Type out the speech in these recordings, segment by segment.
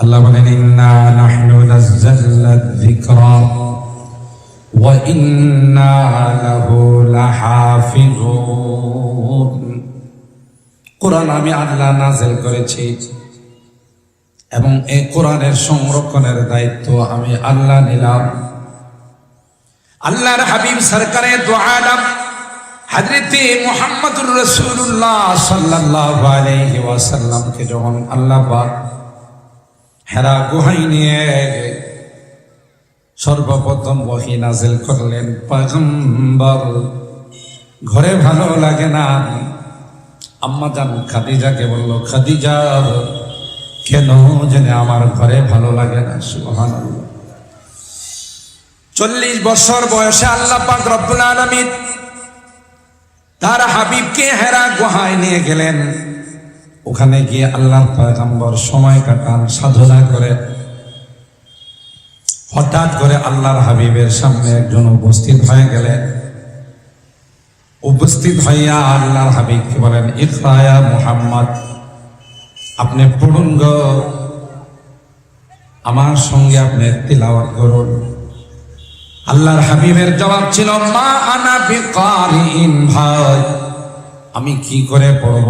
আল্লাহ বলেন ইন্না নাহনু নাযালনা যিকরা ওয়া ইন্না লাহু লাহাফিজুন। কোরআন আমি আল্লাহ নাযিল করেছি এবং এই কোরআনের সংরক্ষণের দায়িত্ব আমি আল্লাহ নিলাম। আল্লাহর হাবিব সরকারে দু আলম হযরতে মুহাম্মদুর রাসূলুল্লাহ সাল্লাল্লাহু আলাইহি ওয়াসাল্লামকে যখন আল্লাহ পাক হেরা গুহায় নিয়ে সর্বপ্রথম ওহী নাযিল করলেন, পয়গম্বর ঘরে ভালো লাগে না। আম্মা জান খাদিজাকে বলল, খাদিজা কেন জানে আমার ঘরে ভালো লাগে না। সুবহানাল্লাহ। 40 বছর বয়সে আল্লাহ পাক রব্বুল আলামিন তার হাবিবকে হেরা গুহায় নিয়ে গেলেন। ওখানে গিয়ে আল্লাহর পয়গম্বর সময় কাটান, সাধনা করে। হঠাৎ করে আল্লাহর হাবিবের সামনে একজন উপস্থিত হয়ে গেলেন। উপস্থিত হইয়া আল্লাহর হাবিবকে বলেন, ইকরা ইয়া মুহাম্মদ, আপনি পড়ুন গো, আমার সঙ্গে আপনি তিলাওয়াত করুন। আল্লাহর হাবিবের জবাব ছিল, মা আনা বিকারিন, ভাই আমি কি করে পড়ব?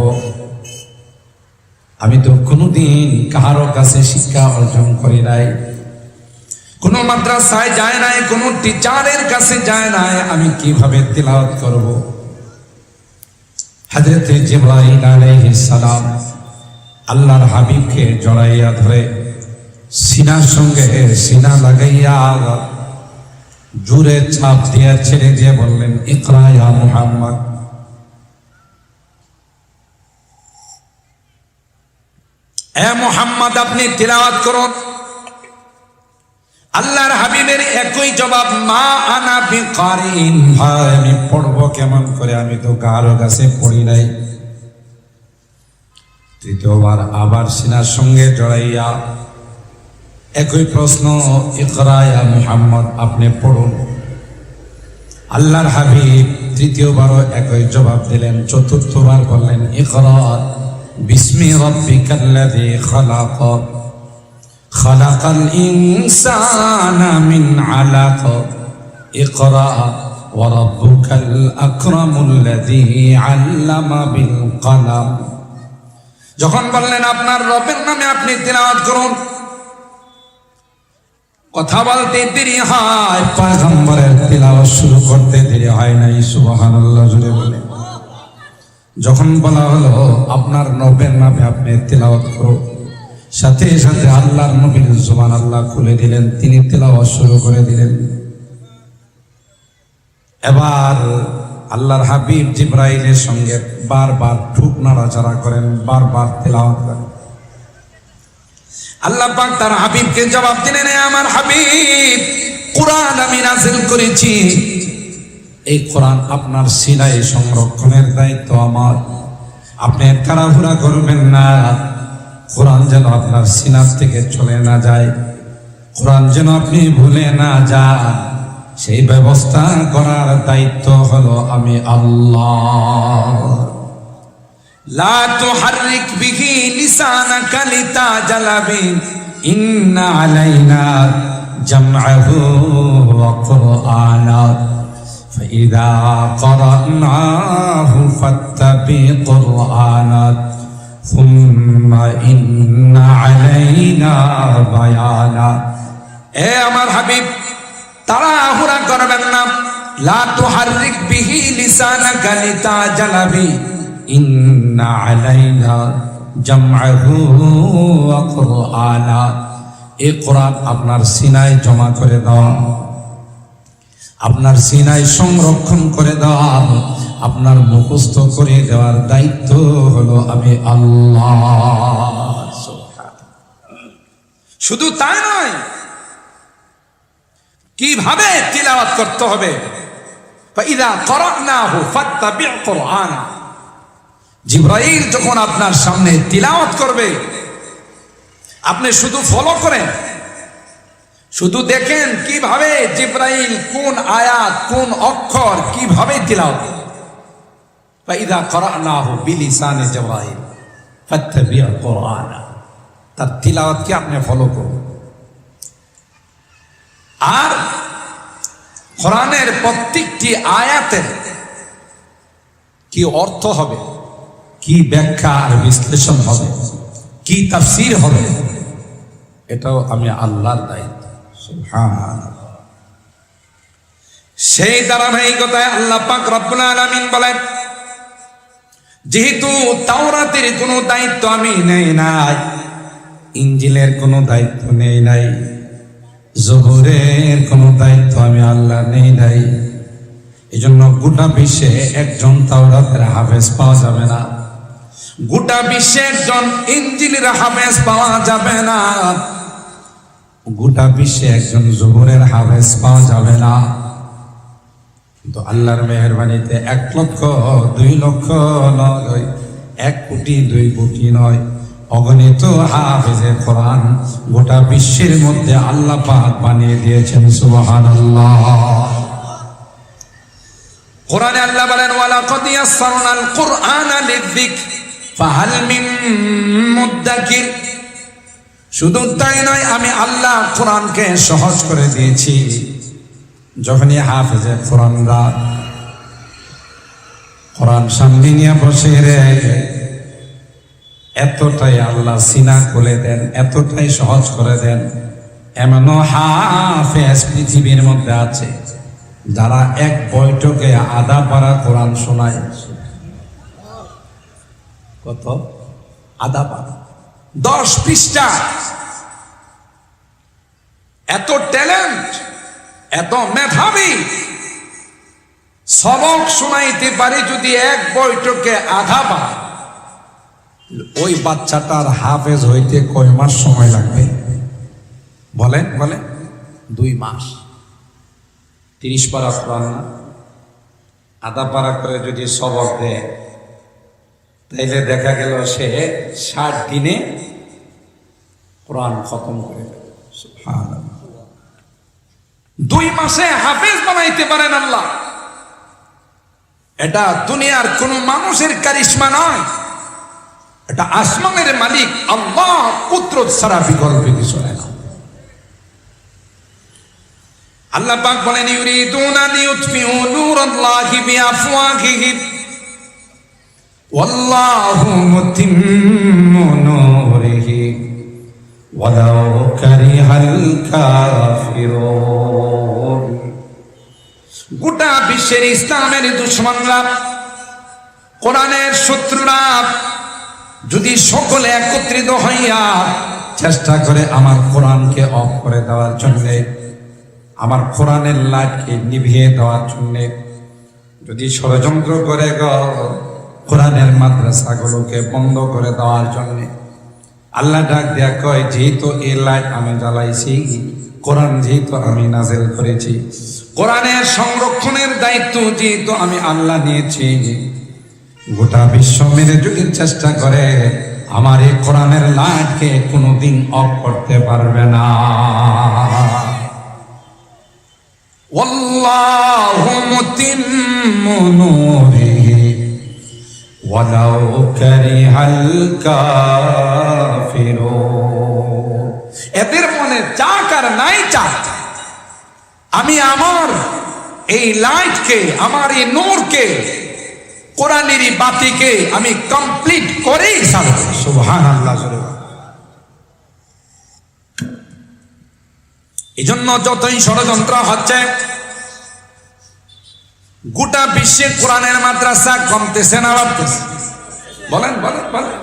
আমি তো কোনোদিন কারো কাছে শিক্ষা অর্জন করি নাই, কোন মাদ্রাসায় যায় নাই, কোন টিচারের কাছে যায় নাই, আমি কিভাবে তিলাওয়াত করব? হযরতে জিবরাইল আলাইহিস সালাম আল্লাহর হাবিবকে জড়াইয়া ধরে সিনার সঙ্গে সিনা লাগাইয়া জোরে চাপ দিয়া ছেড়ে দিয়ে বললেন, ইকরা ইয়া মুহাম্মদ, এ মুহাম্মদ আপনি তিলাওয়াত করুন। আল্লাহর হাবিবের একই জবাব, মা আনা বিকারিন, ভাই আমি পড়বো কেমন করে? আমি তো কারো কাছে পড়ি নাই। তৃতীয়বার আবার সিনার সঙ্গে জড়াইয়া একই প্রশ্ন, ইকরা ইয়া মুহাম্মদ আপনি পড়ুন। আল্লাহর হাবিব তৃতীয়বারও একই জবাব দিলেন। চতুর্থবার বললেন, ইকরা বিসমি রাব্বিকাল্লাযী খালাক, খালাকাল ইনসানা মিন আলাক, ইকরা ওয়া রাব্বুকাল আকরামুল্লাযী আল্লামা বিল কলম। যখন বললেন আপনার রবের নামে আপনি তিলাওয়াত করুন, কথা বলতে দেরি হয়, পয়গম্বরের তিলাওয়াত শুরু করতে দেরি হয় নাই। সুবহানাল্লাহ জুড়ে বলে। যখন বলা হলো আপনার রবের নামে আপনি তিলাওয়াত করুন, সাথে সাথে আল্লাহর নবীর জবান আল্লাহ খুলে দিলেন, তিনি তিলাওয়াত শুরু করে দিলেন। এবার আল্লাহর হাবিব জিবরাইলের সঙ্গে বারবার ঠুক নাড়াচাড়া করেন, বারবার তিলাওয়াত করেন। আল্লাহ পাক তার হাবিবকে জবাব দিলেন, আমার হাবিব কোরআন আমি নাযিল করেছি, এই কোরআন আপনার সিনায় সংরক্ষণের দায়িত্ব আমার। আপনি তাড়াহুড়া করবেন না, কোরআন যেন আপনার সিনার থেকে চলে না যায়, কোরআন যেন আপনি ভুলে না যান, সেই ব্যবস্থা করার দায়িত্ব হলো আমি আল্লাহ। লা তুহাররিক বিহি লিসানাকা লিতাজালা বিহি ইন্না আলাইনা জামআহু ওয়া কুরআনা ফাইযা ক্বরানাহু ফাত্তাবি কুরআনা সুম্মা ইন্না আলাইনা বায়ানা। এ আমার হাবিব তাড়াহুড়া করবেন না, লা তুহাররিক বিহি লিসানাকা লিতাজালা বিহি ইন্না আলাইনা জামআহু ওয়া কুরআনা। এই কোরআন আপনার সিনায় জমা করে দাও, আপনার সিনায় সংরক্ষণ করে দাও, আপনার মুখস্থ করে দেওয়ার দায়িত্ব হলো আমি আল্লাহ। শুধু তাই নয়, কিভাবে তিলাওয়াত করতে হবে, ফাইযা ক্বরানাহু ফাত্তাবি' কুরআনা। জিবরাইল যখন আপনার সামনে তিলাওয়াত করবে, আপনি শুধু ফলো করেন, শুধু দেখেন কিভাবে জিবরাইল কোন আয়াত কোন অক্ষর কিভাবে তিলাওয়াত। ফাইযা ক্বরানাহু বিলিসানি জিবরাইল ফাত্তাবি' কুরআনা। তার তিলাওয়াতকে আপনি ফলো করুন। আর কোরআনের প্রত্যেকটি আয়াতের কি অর্থ হবে, কি ব্যাখ্যা আর বিশ্লেষণ হবে, কি তাফসীর হবে, এটাও আমি আল্লাহর দায়িত্ব। সুবহানাল্লাহ। সেই ধারাবাহিকতায় আল্লাহ পাক রব্বুল আলামিন বলেন, যেহেতু তাওরাতের কোনো দায়িত্ব আমি নেই নাই, ইনজিলের কোনো দায়িত্ব নেই নাই, জবুরের কোনো দায়িত্ব আমি আল্লাহ নেই নাই, এজন্য গোটা বিশ্বে একজন তাওরাতের হাফেজ পাওয়া যাবে না, গোটা বিশ্বে একজন ইনজিলের হাফেজ পাওয়া যাবে না, গোটা বিশ্বে একজন জবুরের হাফেজ পাওয়া যাবে না। কিন্তু আল্লাহর মেহেরবানিতে 1 লক্ষ 2 লক্ষ নয়, 1 কোটি 2 কোটি নয়, অগণিত হাফেজে কোরআন গোটা বিশ্বের মধ্যে আল্লাহ পাক বানিয়ে দিয়েছেন। সুবহানাল্লাহ। কোরআনে আল্লাহ বলেন, ওয়ালাকাদ ইয়াসসারনাল কুরআনা লিযিকর ফাহাল মিন মুদ্দাকির। শুধু তাই নয়, আমি আল্লাহ কোরআনকে সহজ করে দিয়েছি। যখনই হাফেজে কোরআনরা কোরআন সামনে নিয়ে বসে রে, এতটাই আল্লাহ সিনা খুলে দেন, এতটাই সহজ করে দেন। এমনও হাফেজ পৃথিবীর মধ্যে আছে যারা এক বৈঠকে আধা পারা কোরআন শোনায়। কত? আধা পারা, 10 পৃষ্ঠা। এত ট্যালেন্ট, এত মেধাবী, সবক শোনাইতে পারে যদি এক বৈঠকে আধা পারা, ওই বাচ্চাটার হাফেজ হইতে কয় মাস সময় লাগবে? বলেন বলেন। 2 মাস। 30 পারা কোরআন না, আধা পারা করে যদি সবক দেয়, তাইলে দেখা গেল সে 60 দিনে কোরআন খতম করে দেবে। সুবহানাল্লাহ। 2 মাসে হাফেজ বানাইতে পারেন আল্লাহ। এটা দুনিয়ার কোন মানুষের কারিশমা নয়, এটা আসমানের মালিক আল্লাহ কুদরত ছাড়া বিকল্প কিছু না। আল্লাহ পাক বলেন, ইউরিদুনা লিইউতফিউ নূরাল্লাহি বিআফওয়াহিহিম ওয়াল্লাহু মুতিম্মু নূরিহি ওয়ালাউ কারিহাল কাফিরুন। গোটা বিশ্বের ইসলামের দুশমনরা, কোরআনের শত্রুরা যদি সকলে একত্রিত হইয়া চেষ্টা করে আমার কোরআনকে অফ করে দেওয়ার জন্য, আমার কোরআনের লাইটকে নিভিয়ে দেওয়ার জন্য যদি ষড়যন্ত্র করে কোরআনের মাদ্রাসাগুলোকে বন্ধ করে দেওয়ার জন্য, আল্লাহ ডাক দেয়া কয়, যেহেতু এই লাইট আমি জ্বালাইছি, কোরআন যেহেতু আমি নাযিল করেছি, কোরআনের সংরক্ষণের দায়িত্ব যেহেতু আমি আল্লাহ নিয়েছি, গোটা বিশ্ব মেরে যদি চেষ্টা করে আমার এই কোরআনের লাইটকে কোনোদিন অফ করতে পারবে না। ওয়াল্লাহু মুতিম্মু নূরিহি ওয়ালাউ কারিহাল কাফিরুন। এদের মনে চাক আর নাই চাক, আমি আমার এই লাইটকে, আমার এই নূরকে, কোরআনের বাতিকে আমি কমপ্লিট করেই ছাড়ব। সুবহানাল্লাহ। এই জন্য যতই ষড়যন্ত্র হচ্ছে, গোটা বিশ্বে কোরআনের মাদ্রাসা কমতেছে না বাড়তেছে? বলেন বলেন বলেন।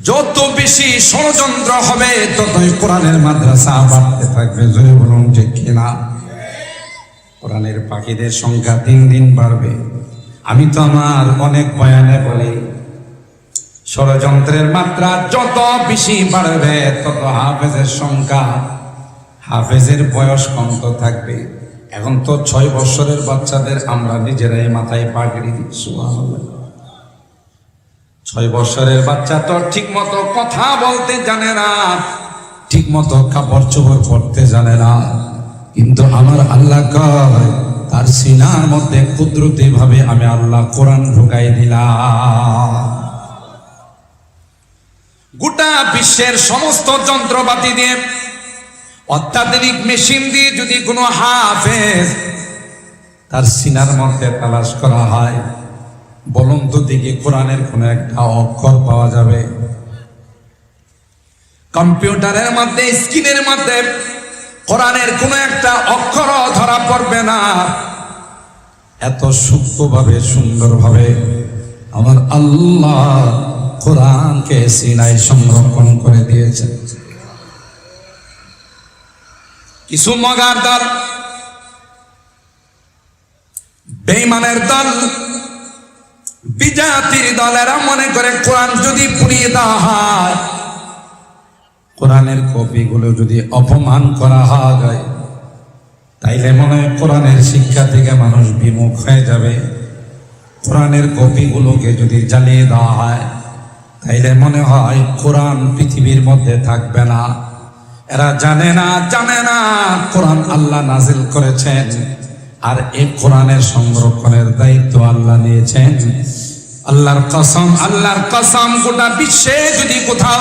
যত বেশি ষড়যন্ত্র হবে ততই কোরআনের মাদ্রাসা বাড়তে থাকবে। জোরে বলুন যে কিনা? কোরআনের পাখিদের সংখ্যা দিন দিন বাড়বে। আমি তো আমার অনেক বয়ানে বলি, ষড়যন্ত্রের মাত্রা যত বেশি বাড়বে তত হাফেজের সংখ্যা, হাফেজের বয়স কমতে থাকবে। এখন তো 6 বছরের বাচ্চাদের আমরা নিজেরাই মাথায় পাগড়ি দিই। সুবহানাল্লাহ। 6 বছরের বাচ্চা তো ঠিক মতো কথা বলতে জানে না, ঠিক মতো কাপড় চোপড় পরতে জানে না, কিন্তু আমার আল্লাহ কয় তার সিনার মধ্যে কুদরতি ভাবে আমি আল্লাহ কোরআন ঢুকাই দিলাম। গোটা বিশ্বের সমস্ত যন্ত্রপাতি দিয়ে, অত্যাধুনিক মেশিন দিয়ে যদি কোনো হাফেজ তার সিনার মধ্যে তালাশ করা হয়, বলুন তো দেখি কোরআনের কোন একটা অক্ষর পাওয়া যাবে? কম্পিউটারের মধ্যে, স্ক্রিনের মধ্যে কোরআনের কোন একটা অক্ষর ধরা পড়বে না। এত সূক্ষ্মভাবে, সুন্দরভাবে আমার আল্লাহ কোরআনকে সিনায় সংরক্ষণ করে দিয়েছেন। কিছু মগার দল, বেঈমানের দল, বিজাতির দলেরা মনে করে কোরআন যদি পুড়িয়ে দেওয়া হয়, কোরআনের কপিগুলো যদি অপমান করা হয়, তাইলে মনে হয় কোরআনের শিক্ষা থেকে মানুষ বিমুখ হয়ে যাবে। কোরআনের কপিগুলোকে যদি জ্বালিয়ে দেওয়া হয়, তাইলে মনে হয় কোরআন পৃথিবীর মধ্যে থাকবে না। এরা জানে না কোরআন আল্লাহ নাজিল করেছেন, আর এই কোরআনের সংরক্ষণের দায়িত্ব আল্লাহ নিয়েছেন। আল্লাহর কসম, গোটা বিশ্বে যদি কোথাও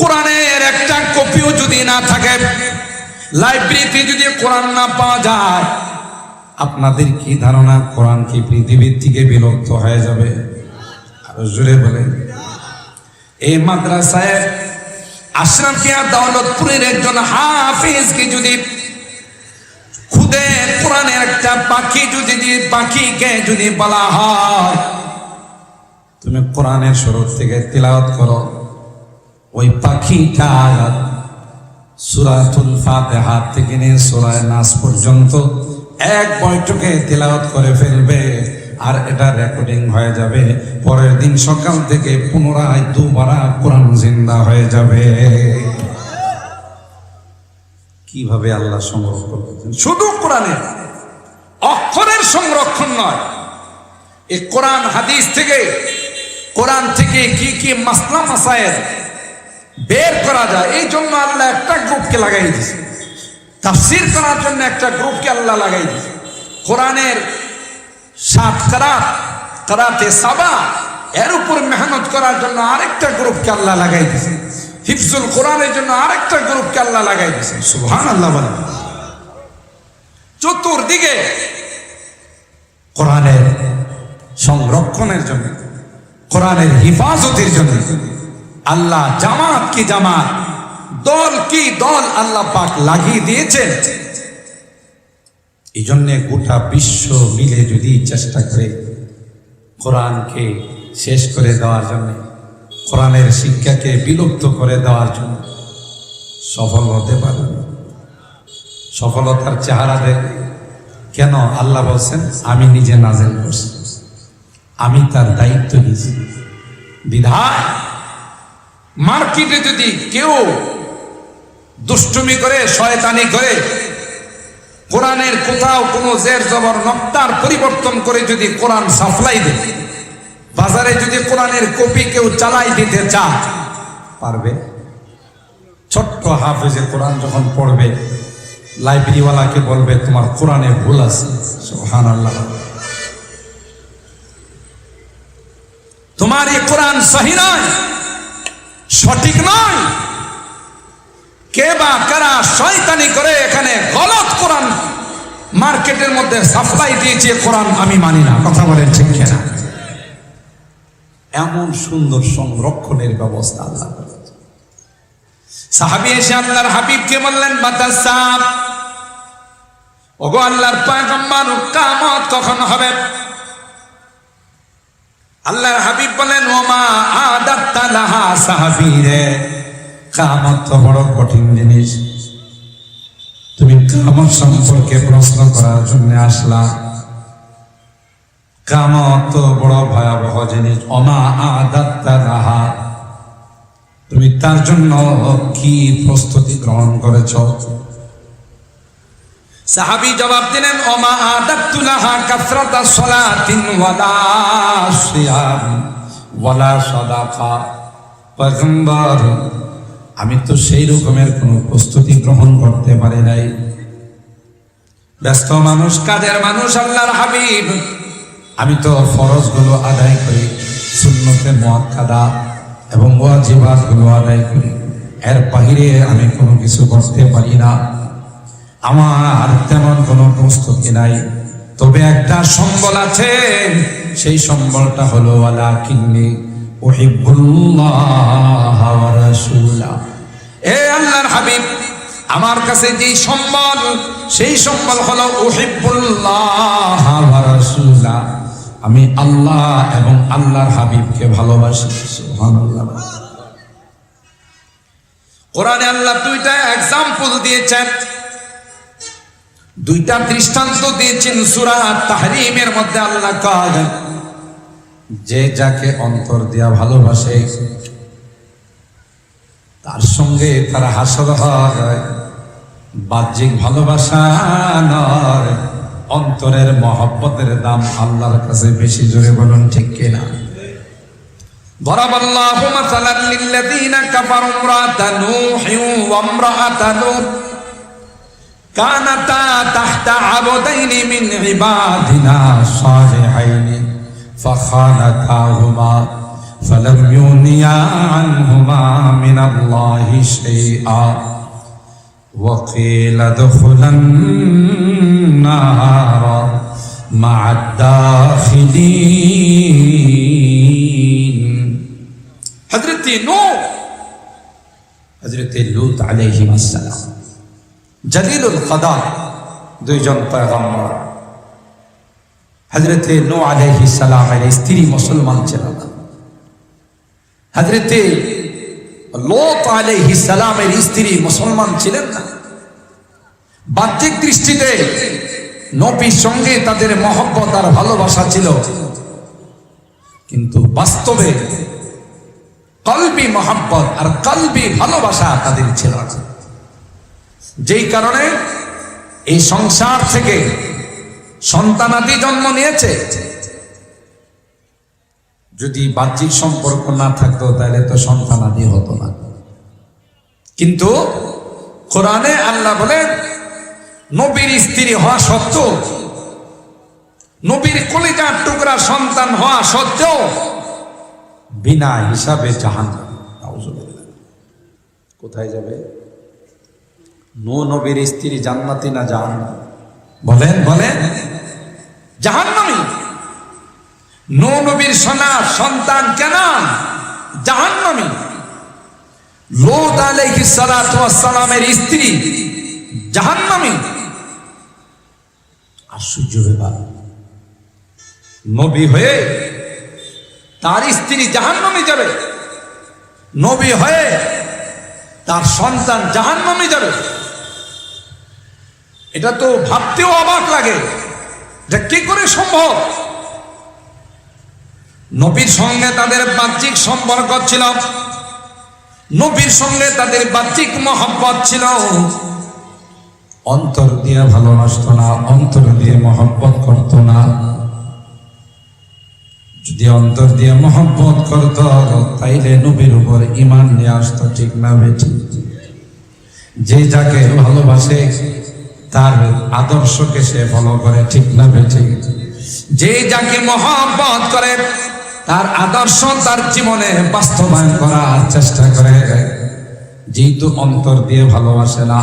কোরআনের একটা কপিও যদি না থাকে, লাইব্রেরিতে যদি কোরআন না পাওয়া যায়, আপনাদের কি ধারণা কোরআন কি পৃথিবীর থেকে বিলুপ্ত হয়ে যাবে? আরো জোরে বলেন। এই মাদ্রাসায় আশরাফিয়া দৌলতপুরের একজন হাফেজকে যদি খুদে কোরআনের একটা পাখিকে যদি বলা হয়, তুমি কোরআনের শুরু থেকে তিলাওয়াত করো, ওই পাখিটা সূরাতুল ফাতিহা থেকে নিয়ে সূরা নাস পর্যন্ত এক বৈঠকে তিলাওয়াত করে ফেলবে, আর এটা রেকর্ডিং হয়ে যাবে। পরের দিন সকাল থেকে পুনরায় দুবারা কোরআন জিন্দা হয়ে যাবে। কিভাবে আল্লাহ সংরক্ষণ করছেন? শুধু কোরআনের অক্ষরের সংরক্ষণ নয়, এই কোরআন হাদিস থেকে, কোরআন থেকে কি কি মাসলা মাসায়েল বের করা যায়, এই জন্য আল্লাহ একটা গ্রুপকে লাগাই দিয়েছে। তাফসীর করার জন্য একটা গ্রুপকে আল্লাহ লাগাই দিয়েছে। কোরআনের 7 কারাতে সাবা, এর উপর মেহনত করার জন্য আরেকটা গ্রুপকে আল্লাহ লাগাই দিয়েছে। হিফজুল কোরআনের জন্য আরেকটা গ্রুপকে আল্লাহ লাগাই দিয়েছে। সুবহানাল্লাহ বলেন। চতুর্দিকে কোরআনের সংরক্ষণের জন্য, কোরআনের হিফাজতের জন্য আল্লাহ জামাত কি জামাত, দল কি দল আল্লাহ পাক লাগিয়ে দিয়েছেন। এই জন্য গোটা বিশ্ব মিলে যদি চেষ্টা করে কোরআনকে শেষ করে দেওয়ার জন্য, কোরআনের শিক্ষাকে বিলুপ্ত করে দেওয়ার জন্য সফল হতে পারবে। সফলতার চেহারা দেখে কেন? আল্লাহ বলছেন আমি নিজে নাযিল করছি, আমি তার দায়িত্ব নিয়েছি। বিধায় মার্কেটে যদি কেউ দুষ্টুমি করে, শয়তানি করে, কোরআনের কোথাও কোনো জের জবর নক্তার পরিবর্তন করে যদি কোরআন সাপ্লাই দেয়, বাজারে যদি কোরআনের কপি কেউ চালাই দিতে চায়, পারবে? ছোট্ট হাফেজে কোরআন যখন পড়বে, লাইব্রেরিওয়ালাকে বলবে তোমার কোরআনে ভুল আছে। সুবহানাল্লাহ। তোমার এই কোরআন সহি নয়, সঠিক নয়। কে বা কারা শয়তানি করে এখানে গলত কোরআন মার্কেটের মধ্যে সাপ্লাই দিয়েছে, কোরআন আমি মানি না। কথা বলেন ঠিক কিনা? এমন সুন্দর সংরক্ষণের ব্যবস্থা আল্লাহ করেছে। সাহাবী এসে আল্লাহর হাবিবকে বললেন, মাতাসাব, ওগো আল্লাহর পয়গম্বর, কিয়ামত কখন হবে? আল্লাহর হাবিব বলেন, ওমা আদাত্তা লাহা, সাহাবী রে, কিয়ামত তো বড় কঠিন জিনিস, তুমি কিয়ামত সম্পর্কে প্রশ্ন করার জন্য আসলা। কিয়ামত তো বড় ভয়াবহ জিনিস। ওমা আদাত্তা লাহা, তুমি তার জন্য কি প্রস্তুতি গ্রহণ করেছো? সাহাবী জবাব দিলেন, ওমা আদাত্তু লাহা কাসরাতা সালাতিন ওয়ালা সিয়াম ওয়ালা সাদাকা। পয়গম্বর, আমি তো সেই রকমের কোন প্রস্তুতি গ্রহণ করতে পারি নাই। ব্যস্ত মানুষ, কাজের মানুষ আল্লাহর হাবিব। আমি তো ফরজগুলো আদায় করি, সুন্নতে মুআক্কাদা, এবং ওয়াজিবাতগুলো আদায় করি, এর বাহিরে আমি কোনো কিছু করতে পারি না। আমার তেমন কোনো প্রস্তুতি নাই, তবে একটা সম্বল আছে, সেই সম্বলটা হলো ওয়ালাকিন্নী উহিব্বুল্লাহ ওয়া রাসূলা। এ আল্লাহর হাবিব, আমার কাছে যে সম্বল, সেই সম্বল হলো উহিব্বুল্লাহ ওয়া রাসূলা, আমি আল্লাহ এবং আল্লাহর হাবিবকে ভালোবাসি। সুবহানাল্লাহ। কোরআনে আল্লাহ দুইটা এক্সাম্পল দিয়েছেন, দুইটা দৃষ্টান্ত দিয়েছেন। সূরা তাহরিমের মধ্যে আল্লাহ কয়, যে যাকে অন্তর দিয়া ভালোবাসে তার সঙ্গে তার হাসর হয়। বাহ্যিক ভালোবাসা নয়, অন্তরের মহব্বতের দাম আল্লাহর কাছে বেশি। জোরে বলুন ঠিক কিনা? দরাবাল্লাহু মাসালান লিল্লাযীনা কাফারু ইমরাআতা নূহিন ওয়া ইমরাআতা লূত কানাতা তাহতা আবদাইনি মিন ইবাদিনা সালিহাইনি ফাখানাতাহুমা ফালাম ইউনিয়া আনহুমা মিনাল্লাহি শাইআ ওয়া কিলা দুখুলান নার মা'আদ দাখিলিন। হযরত নূহ, হযরত লূত আলাইহিস সালাম, জলিলুল কদর দুইজন পয়গম্বর। হযরত নূহ আলাইহিস সালামের স্ত্রী মুসলমান ছিল না, হযরত লূত আলাইহিস সালামের স্ত্রী মুসলমান ছিলেন না। বাহ্যিক দৃষ্টিতে নবীর সঙ্গে তাদের মহব্বত আর ভালোবাসা ছিল, কিন্তু বাস্তবে কলবি মহব্বত আর কলবি ভালোবাসা তাদের ছিল না। যেই কারণে এই সংসার থেকে সন্তানাদি জন্ম নিয়েছে। যদি বাহ্যিক সম্পর্ক না থাকতো তাহলে তো সন্তানাদি হতো না। কিন্তু কোরআনে আল্লাহ বলেন, নবীর স্ত্রী হওয়া সত্ত্বেও, নবীর কলিজার টুকরা সন্তান হওয়া সত্ত্বেও বিনা হিসাবে জাহান্নাম। নাউজুবিল্লাহ। কোথায় যাবে? নূহ নবীর স্ত্রী জান্নাতি না জাহান্নাম? বলেন বলেন। জাহান্নামী। নূহ নবীর সন্তান কেনান জাহান্নামী। লূত আলাইহিস সালাতু ওয়াস সালামের স্ত্রী জাহান্নামী। আশ্চর্য ব্যাপার, নবী হয়ে তার স্ত্রী জাহান্নামে যাবে, নবী হয়ে তার সন্তান জাহান্নামে যাবে। এটা তো ভাবতেও অবাক লাগে, এটা কি করে সম্ভব? নবীর সঙ্গে তাদের বাহ্যিক সম্পর্ক ছিল, নবীর সঙ্গে তাদের বাহ্যিক মহব্বত ছিল, অন্তর দিয়ে ভালোবাসতো না, অন্তর দিয়ে মহব্বত করত না। যদি অন্তর দিয়ে মহব্বত করত তাইলে নবীর উপর ঈমান নিয়ে আসতো, ঠিক না বেঠি? যে যাকে ভালোবাসে তার আদর্শকে সে ফলো করে, ঠিক না বেঠি? যে যাকে মহব্বত করে তার আদর্শ তার জীবনে বাস্তবায়ন করার চেষ্টা করে। যেহেতু অন্তর দিয়ে ভালোবাসে না,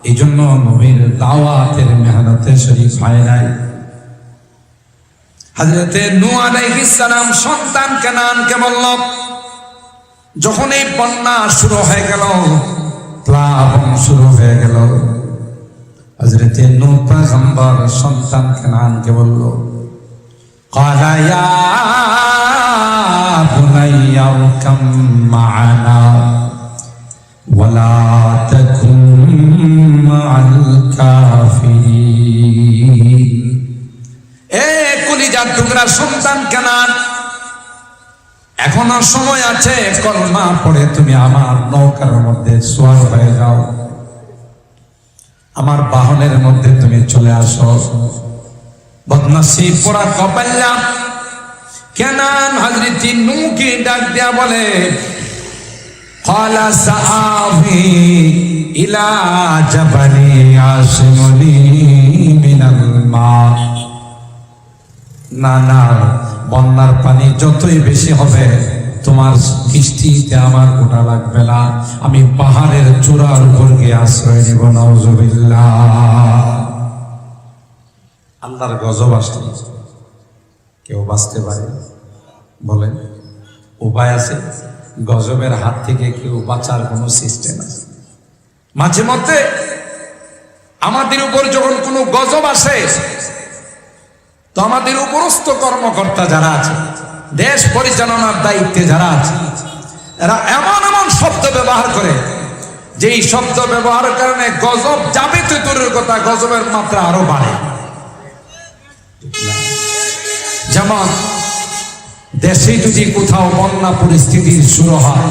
এই জন্য নবীর দাওয়াতের মেহনতে শরীক হয় নাই। হযরত নূহ আলাইহিস সালাম সন্তান কেনানকে বলল, যখন এই বন্যা শুরু হয়ে গেল, প্লাবন শুরু হয়ে গেল, হযরত নূহ পয়গম্বর সন্তান কেনানকে বলল, ক্বালা ইয়া বুনাইয়া আরকাম মা'ানা ওয়ালা তাকুন মা'আল কাফিরিন। এ কলিজার টুকরা সন্তান কেনান, এখনো সময় আছে, কলমা পড়ে তুমি আমার নৌকার মধ্যে সওয়ার হয়ে যাও, আমার বাহনের মধ্যে তুমি চলে আসো। বদনসিব পোড়া কপাল্লা কেনান হযরত নূহকে ডাক দেয়া বলে, ক্বালা সাআবি ইলা জাবালি আশমুনি মিনাল মা। না না, বন্যার পানি যতই বেশি হবে তোমার কিস্তিতে আমার ওটা লাগবে না, আমি পাহাড়ের চূড়ার উপর গিয়ে আশ্রয় নেব। নাউজুবিল্লাহ। আল্লাহর গজব আসলে কেউ বাঁচতে পারে? বলেন, উপায় আছে? গজবের হাত থেকে কেউ বাঁচার কোনো সিস্টেম আছে? মাঝে মধ্যে আমাদের উপর যখন কোনো গজব আসে, তো আমাদের উপরস্থ কর্মকর্তা যারা আছে, দেশ পরিচালনার দায়িত্বে যারা আছে, এরা এমন এমন শব্দ ব্যবহার করে, যেই শব্দ ব্যবহারের কারণে গজব যাবে তো দূরের কথা, গজবের মাত্রা আরো বাড়ে। যেমন দেশে যদি কোথাও বন্যা পরিস্থিতির শুরু হয়,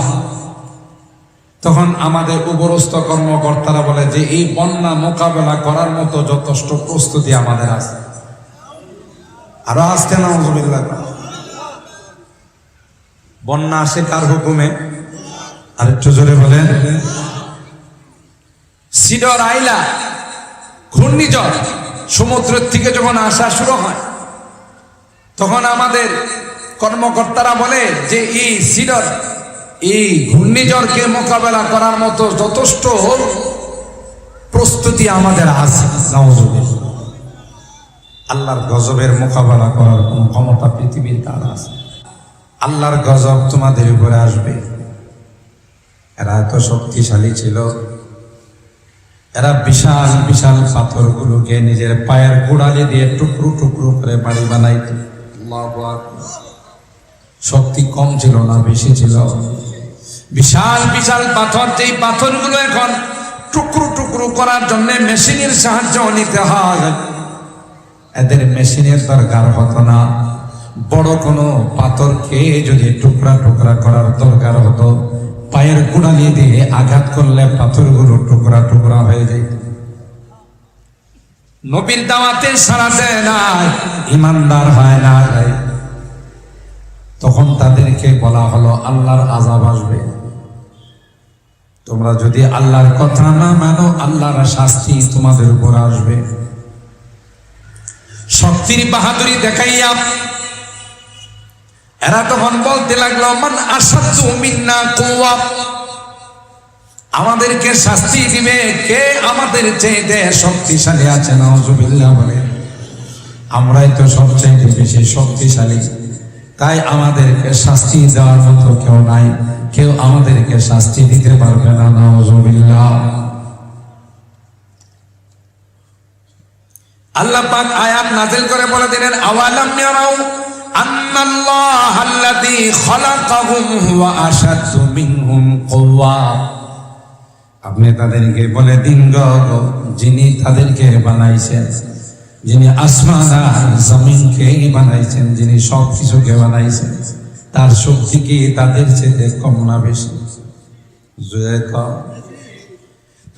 তখন আমাদের উপরস্থ কর্মকর্তারা বলে যে এই বন্যা মোকাবেলা করার মতো যথেষ্ট প্রস্তুতি আমাদের আছে। আরো আসতে না, বন্যা আসে কার হুকুমে? আরেকটু জোরে বলেন। সিডর আইলা ঘূর্ণিঝড় সমুদ্রের থেকে যখন আসা শুরু হয়, তখন আমাদের কর্মকর্তারা বলে যে এই সিডর, এই ঘূর্ণিঝড়কে মোকাবেলা করার মতো যথেষ্ট প্রস্তুতি আমাদের আছে। আল্লাহর গজবের মোকাবেলা করার কোন ক্ষমতা পৃথিবীর কার আছে? আল্লাহর গজব তোমাদের উপরে আসবে। এরা এত শক্তিশালী ছিল, এরা বিশাল বিশাল পাথরগুলোকে নিজের পায়ের গোড়ালি দিয়ে টুকরো টুকরো করে বাড়ি বানাইত। শক্তি কম ছিল না, বেশি ছিল। বিশাল বিশাল পাথর, যেই পাথরগুলো এখন টুকরো টুকরো করার জন্য মেশিনের সাহায্য নিতে হয়, এদের মেশিনের দরকার হতো না। বড় কোনো পাথরকে যদি টুকরা টুকরা করার দরকার হতো, পায়ের গোড়ালি দিয়ে আঘাত করলে পাথরগুলো টুকরা টুকরা হয়ে যেত। নবীর দাওয়াতে সাড়া দেয় না, ইমানদার হয় না, তখন তাদেরকে বলা হলো আল্লাহর আযাব আসবে। তোমরা যদি আল্লাহর কথা না মানো, আল্লাহর শাস্তি তোমাদের উপর আসবে। শক্তির বাহাদুরি দেখাইয়া এরা তখন বলতে লাগলো, মান আসাদু মিন্না কুওয়া, আমাদেরকে শাস্তি দিবে কে আমাদের চাইতে শক্তিশালী আছে? নাউজুবিল্লাহ। বলে আমরাই তো সবচেয়ে বেশি শক্তিশালী, তাই আমাদেরকে শাস্তি দেওয়ার মতো কেউ নাই, কেউ আমাদেরকে শাস্তি দিতে পারবে না। নাউজুবিল্লাহ। আল্লাহ পাক আয়াত নাযিল করে বলে দিলেন, আওয়ালাম ইয়ারাউ আন্নাল্লাহাল্লাযী খালাকাহুম হুয়া আশাদ্দু মিনহুম কুওয়া, আপনি তাদেরকে বলে দিন গো, যিনি তাদেরকে বানাইছেন, যিনি আসমান আর জমিনকে বানাইছেন, যিনি সব কিছুকে বানাইছেন, তার শক্তি কি তাদের চেয়ে কম না বেশি?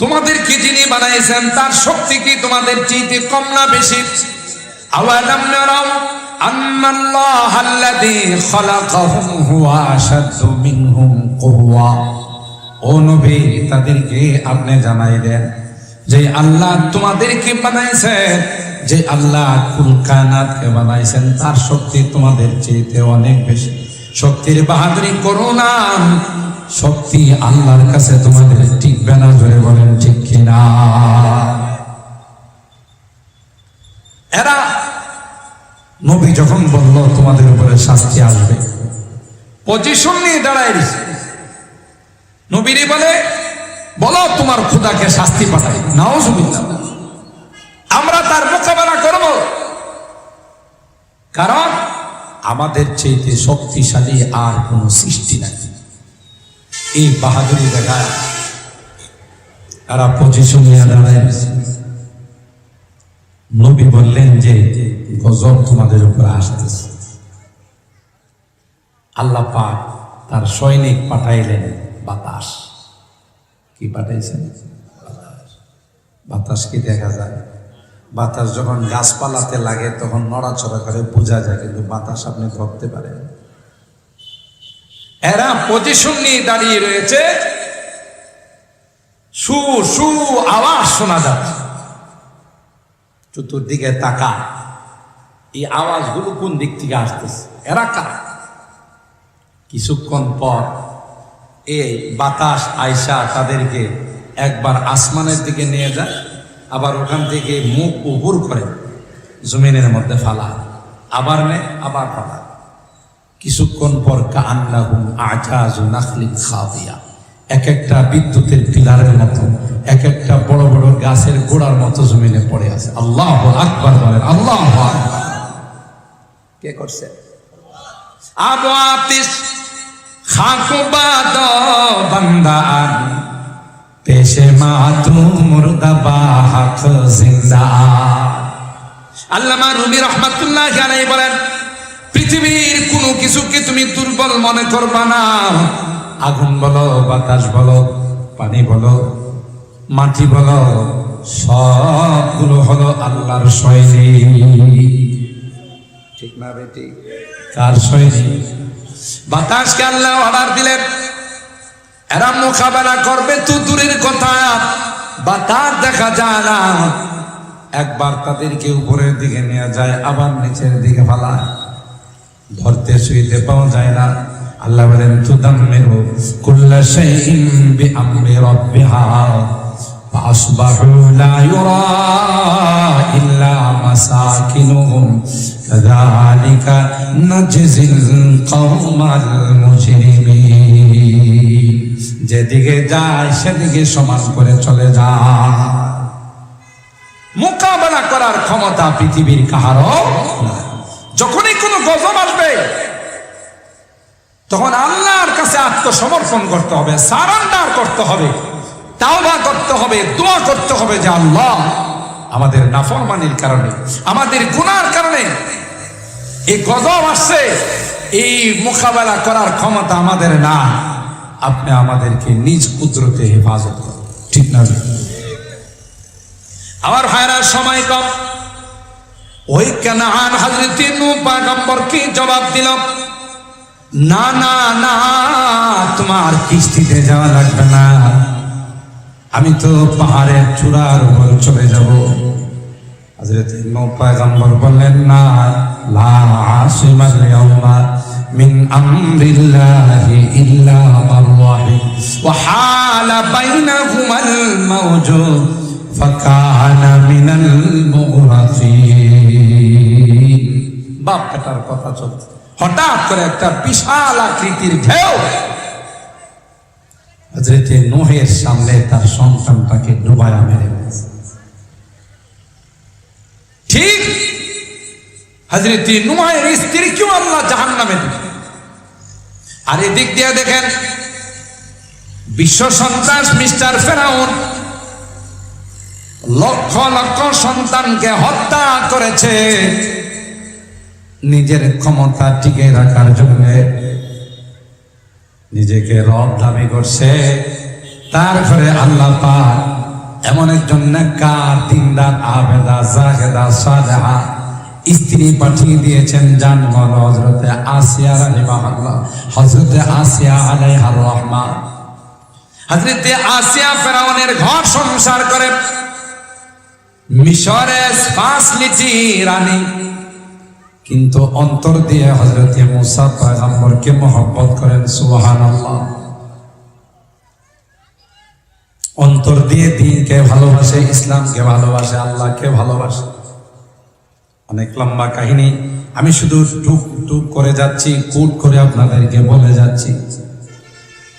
তোমাদেরকে যিনি বানাইছেন তার শক্তি কি তোমাদের চেয়ে কম না বেশি? আওয়ালাম ইয়ারাউ আন্নাল্লাহাল্লাযী খালাকাহুম হুয়া আশাদ্দু মিনহুম কুওয়া, ও নবী তাদেরকে আপনি জানাই দেন যে আল্লাহ তোমাদেরকে বানাইছেন, যে আল্লাহ কুল কায়নাতকে বানাইছেন, তার শক্তি তোমাদের চেয়ে অনেক বেশি। শক্তির বাহাদুরি করো না, শক্তি আল্লাহর কাছে তোমাদের টিকবে না। ধরে বলেন ঠিক কিনা? এরা নবী যখন বলল তোমাদের উপরে শাস্তি আসবে, পজিশন নিয়ে দাঁড়ায় দিছে। নবীরে বলে, বলো তোমার খোদাকে শাস্তি পাঠাই। নাউজুবিল্লাহ। আমরা তার মোকাবেলা করব, কারণ আমাদের চাইতে শক্তিশালী আর কোন সৃষ্টি নাই। এই বাহাদুরি দেখায় তারা পজিশন নিয়ে দাঁড়ায় দিছে। নবী বললেন যে গজব তোমাদের উপর আসতেছে। আল্লাহ পাক তার সৈনিক পাঠাইলেন বাতাস। কি পাঠাইছেন? বাতাস কি দেখা যায়? বাতাস যখন গাছপালাতে লাগে তখন নড়াচড়া করে বোঝা যায়, কিন্তু বাতাস আপনি ধরতে পারেন। এরা পজিশন নিয়ে দাঁড়িয়ে রয়েছে, সু সু আওয়াজ শোনা যাচ্ছে। চতুর্দিকে তাকা, এই আওয়াজগুলো কোন দিক থেকে আসতেছে? এরা কারা? কিছুক্ষণ পর এই বাতাস আয়সা তাদেরকে একবার আসমানের দিকে নিয়ে যায়, আবার ওখান থেকে মুখ উপর করে জমিনের মধ্যে ফালা, আবার নেয় আবার ফালা। কিছুক্ষণ পর কাআন্নাহুম আজাজু নাখলিন খাদিয়া, এক একটা বিদ্যুতের পিলারের মতো, এক একটা বড় বড় গাছের গোড়ার মতো জমিনে পড়ে আছে। আল্লাহু আকবার বলেন, আল্লাহু আকবার। কে করছে? আবু আতিশ খাকুবাদ বান্দান পেশে মাতু মুর্দাবা হক জিন্দা। আল্লামা রুমি রাহমাতুল্লাহি আলাইহি বলেন, পৃথিবীর কোনো কিছুকে তুমি দুর্বল মনে করবা না। আগুন বলো, বাতাস বলো, পানি বলো, মাটি বলো, সবগুলো হলো আল্লাহর সৈনিক। ঠিক না বেটি? কার সৈনিক? বাতাসকে আল্লাহ অর্ডার দিলেন, এরা মোকাবেলা করবে তো দূরের কথা, বাতাস দেখা যায় না। একবার তাদেরকে উপরের দিকে নিয়ে যায়, আবার নিচের দিকে ফালায়, ধরতে শুইতে পাওয়া যায় না। আল্লাহ বলেন, তুদাম্মিরু কুল্লা শাইইন বিআমরি রাব্বিহা ফাআসবাহু লা ইউরা ইল্লা মাসাকিনুহুম কাযালিকা নাজজিল কওমাল মুজরিমিন। যেদিকে যায় সেদিকে সমান করে চলে যায়। মোকাবেলা করার ক্ষমতা পৃথিবীর কাহারও না। যখনই কোনো গজব আসবে তখন আল্লাহর কাছে আত্মসমর্পণ করতে হবে, সারেন্ডার করতে হবে, তাওবা করতে হবে, দোয়া করতে হবে যে আল্লাহ, আমাদের নাফরমানির কারণে, আমাদের গুনার কারণে এই গজব আসছে, এই মোকাবেলা করার ক্ষমতা আমাদের না, আপনি আমাদেরকে নিজ কুদরতে হেফাজত করুন। ঠিক না? আমার ভাইরা, সময় কম। ওই কানান হযরত নূহ পয়গম্বর কি জবাব দিল, না না না, তোমার কিস্তিতে যাওয়া লাগবে না, আমি তো পাহাড়ের চূড়ার উপর চলে যাব। হযরত নূহ পয়গম্বর বললেন, না, লা আসিমাল ইয়াওমা মিন আমরিল্লাহি ইল্লা মান রাহিম ওয়া হালা বাইনাহুমাল মাওজু ফাকানা মিনাল মুগরাফিন। বাপ বেটার কথা চলছে, হঠাৎ করে একটা বিশাল আকৃতির ঢেউ হযরত নূহের সামনে তার সন্তানটাকে ডুবায়া মেরে ফেলেছে। ঠিক হযরত নূহের স্ত্রীকেও আল্লাহ জাহান্নামে দিলেন। আর এদিক দিয়ে দেখেন, বিশ্ব সন্ত্রাস মিস্টার ফেরাউন লক্ষ লক্ষ সন্তানকে হত্যা করেছে নিজের ক্ষমতা টিকে রাখার জন্য। নিজেকে রব দাবি করছে, তার ঘরে আল্লাহ পাক এমন একজন নেককার, দিনদার, আবেদা, জাহেদা, সালেহা স্ত্রী পাঠিয়ে দিয়েছেন, জানমন হযরতে আসিয়া রাহিমাহুল্লাহ, হযরতে আসিয়া আলাইহার রহমা। হযরতে আসিয়া ফেরাউনের ঘর সংসার করে, মিশরের ফাসলিটি রানী, কিন্তু অন্তর দিয়ে হযরত মুসা পয়গম্বরকে মহব্বত করেন। সুবহানাল্লাহ। অন্তর দিয়ে দ্বীনকে ভালোবাসে, ইসলামকে ভালোবাসে, আল্লাহকে ভালোবাসে। অনেক লম্বা কাহিনী, আমি শুধু টুক টুক করে যাচ্ছি, কুট করে আপনাদেরকে বলে যাচ্ছি।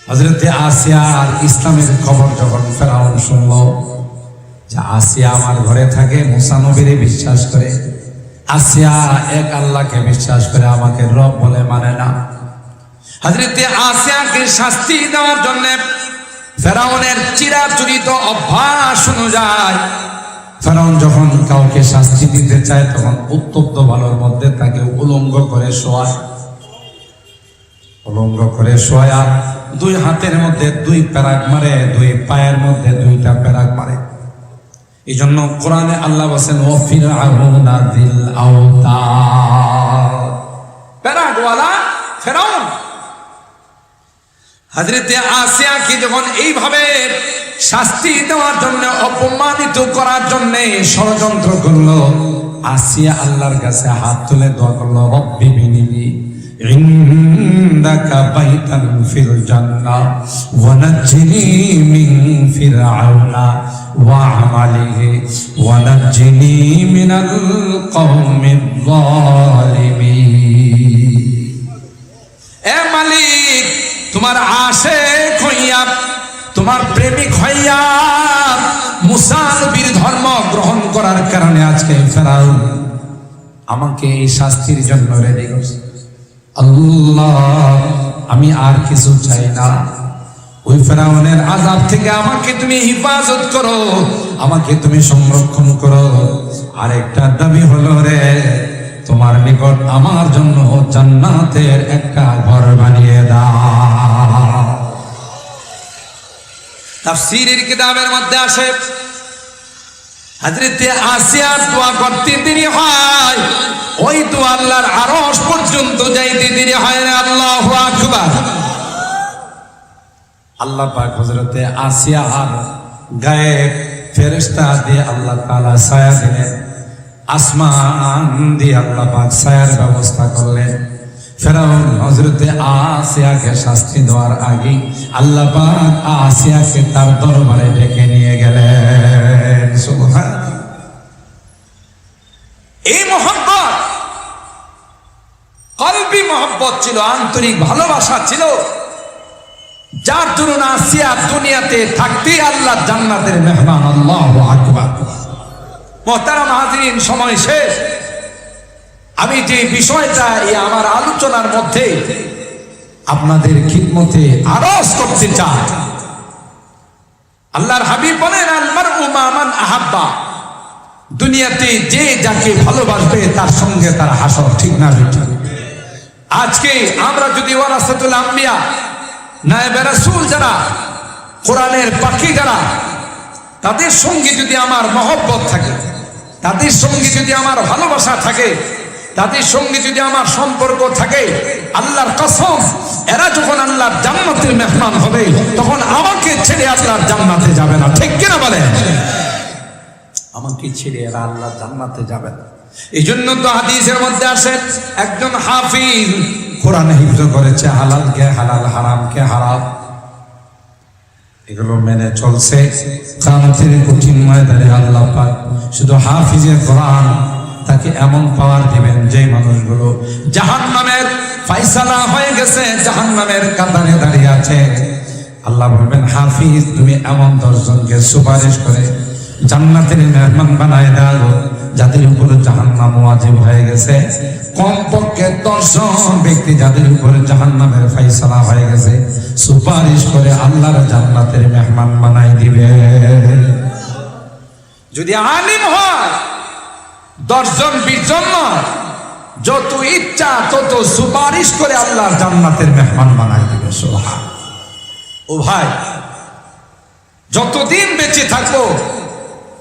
হযরত আসিয়া আর ইসলামের খবর যখন ফেরাউন শুনল যে আসিয়া আমার ঘরে থাকে, মুসা নবীরে বিশ্বাস করে, আসিয়া এক আল্লাহকে বিশ্বাস করে, আমাকে রব বলে মানে না। হযরত আসিয়াকে শাস্তি দেওয়ার জন্য ফেরাউনের চিরাচরিত অভ্যাস অনুযায়ী ফেরাউন যখন কাউকে শাস্তি দিতে চায় তখন উত্তপ্ত বালুর মধ্যে তাকে উলঙ্গ করে শোয়ায়। উলঙ্গ করে শোয়া, দুই হাতের মধ্যে দুই প্যারাক মারে, দুই পায়ের মধ্যে দুইটা প্যারাক মারে। এই জন্য কোরআনে আল্লাহ বলেন, ও ফিরআউনা যিল আওতাদ, প্যারাকওয়ালা ফেরাউন। হযরত আসিয়াকে যখন এইভাবে শাস্তি দেওয়ার জন্য, অপমানিত করার জন্য ষড়যন্ত্র করলো, আসিয়া আল্লাহর কাছে হাত তুলে দোয়া করলো, রব্বি বিনিবি, ইনদাকা বাইতান ফিল জান্নাহ ওয়া নাজ্জিনি মিন ফিরআউনা ওয়া আমালিহি ওয়া নাজ্জিনি মিনাল কওমিয যালিমিন। এ মালিক, তোমার আশিক হইয়া, তোমার প্রেমিক হইয়া মুসা নবীর ধর্ম গ্রহণ করার কারণে আজকে ফেরাউন আমাকে এই শাস্তির জন্য রেডি করছে। আল্লাহ, আমি আর কিছু চাই না, ওই ফেরাউনের আযাব থেকে আমাকে তুমি হিফাজত করো, আমাকে তুমি সংরক্ষণ করো। আরেকটা দাবি হলো রে, তোমার নিকট আমার জন্য জান্নাতের একটা ঘর বানিয়ে দাও। তাফসীরের কিতাবের মধ্যে আসে হযরতে আসিয়ার দোয়া করতে দেরি হয়, ওই দোয়া আল্লাহর আরশ পর্যন্ত যাইতে দেরি হয় না। আল্লাহু আকবার। আল্লাহ পাক হযরতে আসিয়ার গায়ে ফেরেশতা দিয়ে আল্লাহ তাআলা ছায়া দিলেন, আসমান দিয়ে আল্লাহ পাক ছায়ার ব্যবস্থা করলেন। ফেরাউন হযরতে আসিয়াকে শাস্তি দেওয়ার আগে আল্লাহ পাক আসিয়াকে তার দরবারে ডেকে নিয়ে গেলেন। সুবহানাল্লাহ। এই মহব্বত কলবি মহব্বত ছিল, আন্তরিক ভালোবাসা ছিল, যার দরুন আসিয়া দুনিয়াতে থাকতে আল্লাহ জান্নাতের মেহমান। আল্লাহু আকবার। মুহতারাম হাজিরিন, সময় শেষ। আমি যে বিষয়টা এই আমার আলোচনার মধ্যে আপনাদের খিদমতে আরজ করতে চাই, আল্লাহর হাবিব বলেন, আল মারউ মা মান আহাব্বা। দুনিয়াতে যে যাকে ভালোবাসবে তার সঙ্গে তার হাসর, ঠিক না বেঠিক? আজকে আমরা যদি ওয়ারাসাতুল আম্বিয়া, নায়েবে রাসূল যারা, কোরআনের পাখি যারা, তাদের সঙ্গে যদি আমার মহব্বত থাকে, তাদের সঙ্গে যদি আমার ভালোবাসা থাকে, তাদের সঙ্গে যদি আমার সম্পর্ক থাকে, আল্লাহর কসম, এরা যখন আল্লাহর জান্নাতের মেহমান হবে তখন আমাকে ছেড়ে আল্লাহর জান্নাতে যাবে না, ঠিক কিনা বলেন? আমাকে ছেড়ে এরা আল্লাহর জান্নাতে যাবে না। এই জন্য তো হাদিসের মধ্যে আসে, একজন হাফিজ কোরআন হিফজ করেছে, হালালকে হালাল, হারামকে হারাম, এগুলো মেনে চলছে। কিয়ামতের কঠিন ময়দানে আল্লাহ পাক শুধু হাফিজে কোরআন তাকে এমন পাওয়ার দিবেন যে মানুষগুলো জাহান্নামের ফয়সালা হয়ে গেছে, জাহান্নামের কাতারে দাঁড়িয়ে আছে, আল্লাহ বলবেন, হাফিজ তুমি এমন 10 জনকে সুপারিশ করে জান্নাতের মেহমান বানায় দাও যাদের উপরে জাহান্নাম ওয়াজিব হয়ে গেছে। কমপক্ষে 10 জন ব্যক্তি যাদের উপরে জাহান্নামের ফয়সালা হয়ে গেছে, সুপারিশ করে আল্লাহর জান্নাতের মেহমান বানাই দিবে। যদি আলিম হয় 10 জন 20 জন নয়, যত ইচ্ছা তত সুপারিশ করে আল্লাহর জান্নাতের মেহমান বানাই দিবে। সুবহান। ও ভাই, যতদিন বেঁচে থাকবো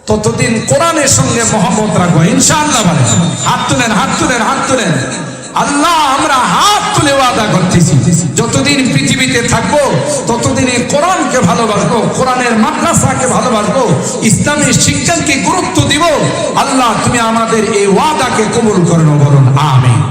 ততদিন কোরআনের সঙ্গে মহব্বত রাখবো ইনশাআল্লাহ। বলে হাত তুলেন, হাত তুলেন, হাত তুলেন। আল্লাহ, আমরা হাত তুলে ওয়াদা করতেছি, যতদিন পৃথিবীতে থাকবো ততদিন এই কোরআনকে ভালোবাসবো, কোরআনের মাদ্রাসাকে ভালোবাসবো, ইসলামের শিক্ষাকে গুরুত্ব দিব। আল্লাহ, তুমি আমাদের এই ওয়াদাকে কবুল করো, বলুন আমিন।